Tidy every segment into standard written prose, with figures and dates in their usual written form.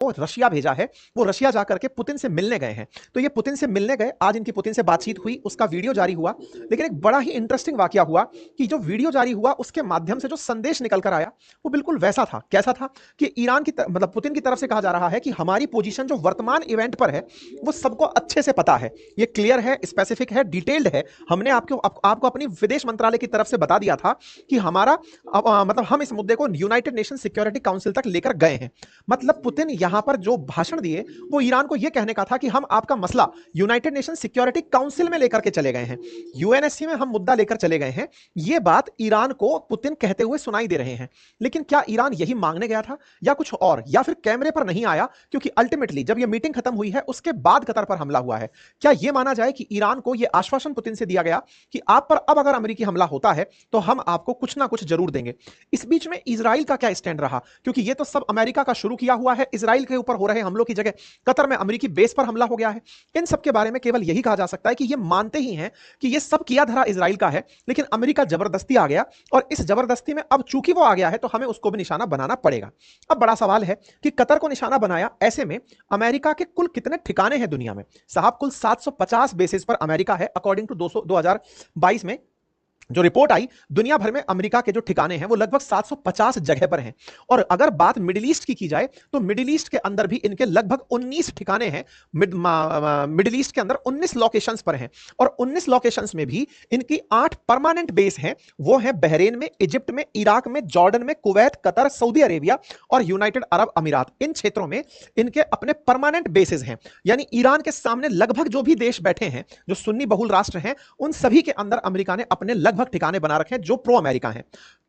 को रशिया भेजा है, वो रशिया जाकर के पुतिन से मिलने गए हैं। तो ये पुतिन से मिलने गए, आज इनकी पुतिन से बातचीत हुई, उसका वीडियो जारी हुआ। लेकिन एक बड़ा ही इंटरेस्टिंग वाकया हुआ कि जो वीडियो जारी हुआ उसके माध्यम से जो संदेश निकल कर आया वो बिल्कुल वैसा था। कैसा था कि ईरान की मतलब पुतिन की तरफ से कहा जा रहा है कि हमारी पोजीशन जो वर्तमान इवेंट पर है वो सबको अच्छे से पता है, ये क्लियर है, स्पेसिफिक है, डिटेल्ड है। हमने आपको अपनी विदेश मंत्रालय की तरफ से बता दिया था कि हमारा मतलब हम इस मुद्दे को यूनाइटेड नेशन सिक्योरिटी काउंसिल तक लेकर गए हैं। मतलब पुतिन यहां पर जो भाषण दिए वो ईरान को यह कहने का था कि हम आपका मसला यूनाइटेड नेशन सिक्योरिटी काउंसिल में लेकर के चले गए हैं, यूएनएससी में हम मुद्दा लेकर चले गए हैं। यह बात ईरान को पुतिन कहते हुए सुनाई दे रहे हैं। लेकिन क्या ईरान यही मांगने गया था या कुछ और, या फिर कैमरे पर नहीं आया क्योंकि अल्टीमेटली जब यह मीटिंग खत्म हुई है उसके बाद कतर पर हमला हुआ है? क्या यह माना जाए कि ईरान को यह आश्वासन पुतिन से दिया गया कि आप पर अब अगर अमेरिकी हमला होता है तो हम आपको कुछ ना कुछ जरूर देंगे? इस बीच में इजराइल का क्या स्टैंड रहा, क्योंकि यह तो सब अमेरिका का शुरू किया हुआ है, इजराइल के ऊपर हो रहे हमलों की जगह कतर में अमेरिकी बेस पर हमला हो गया है। इन सब के बारे में केवल यही कहा जा सकता है कि यह मानते ही हैं कि यह सब किया धरा इजराइल का है, लेकिन अमेरिका जबरदस्ती आ गया और इस जबरदस्ती में अब चूंकि वो आ गया है तो हमें उसको भी निशाना बनाना पड़ेगा। अब बड़ा सवाल है कि कतर को निशाना बनाया, ऐसे में अमेरिका के कुल कितने ठिकाने हैं दुनिया में? साहब कुल 750 बेसिस पर अमेरिका है अकॉर्डिंग टू 2022 में जो रिपोर्ट आई। दुनिया भर में अमेरिका के जो ठिकाने हैं वो लगभग 750 जगह पर हैं। और अगर बात मिडिल ईस्ट की जाए तो मिडिल ईस्ट के अंदर भी इनके लगभग 19 ठिकाने हैं। मिडिल ईस्ट के अंदर 19 लोकेशंस पर हैं और 19 लोकेशंस में भी इनकी 8 परमानेंट बेस हैं। वो है बहरीन में, इजिप्ट में, इराक में, जॉर्डन में, कुवैत, कतर, सऊदी अरेबिया और यूनाइटेड अरब अमीरात। इन क्षेत्रों में इनके अपने परमानेंट बेसिस हैं। यानी ईरान के सामने लगभग जो भी देश बैठे हैं, जो सुन्नी बहुल राष्ट्र हैं, उन सभी के अंदर अमेरिका ने अपने लगभग ठिकाने बना रखे हैं जो प्रो अमेरिका हैं।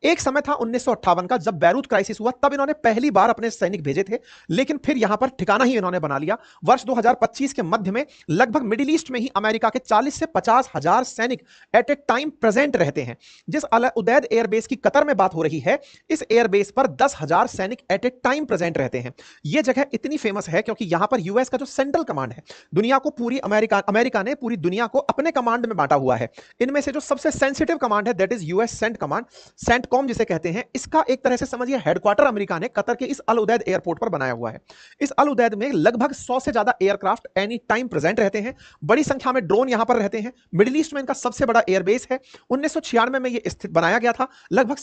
एक समय था 1958 का, जब बैरूत क्राइसिस हुआ, तब इन्होंने पहली बार अपने सैनिक भेजे थे, लेकिन फिर यहां पर ठिकाना ही इन्होंने बना लिया। वर्ष 2025 के मध्य में लगभग मिडिल ईस्ट में ही अमेरिका के 40 से 50 हजार सैनिक एट ए टाइम प्रेजेंट रहते हैं। जिस अल उदैद एयरबेस की कतर में बात हो रही है, इस एयरबेस पर 10,000 सैनिक एट ए टाइम प्रेजेंट रहते हैं। यह जगह इतनी फेमस है क्योंकि यहां पर यूएस का जो सेंट्रल कमांड है, दुनिया को पूरी अमेरिका ने पूरी दुनिया को अपने कमांड में बांटा हुआ है। इनमें से जो सबसे सेंसिटिव कमांड है that is US cent command, CENTCOM जिसे कहते हैं, इसका एक तरह से समझिए हेडक्वार्टर अमेरिका ने कतर के इस अल उदैद एयरपोर्ट पर बनाया हुआ है। इस अल उदैद में लगभग 100 से ज्यादा एयरक्राफ्ट एनी टाइम प्रेजेंट रहते हैं। बड़ी संख्या में ड्रोन यहां पर रहते हैं। मिडिल ईस्ट में इनका सबसे बड़ा एयरबेस है। 1996 में यह स्थित बनाया गया था। लगभग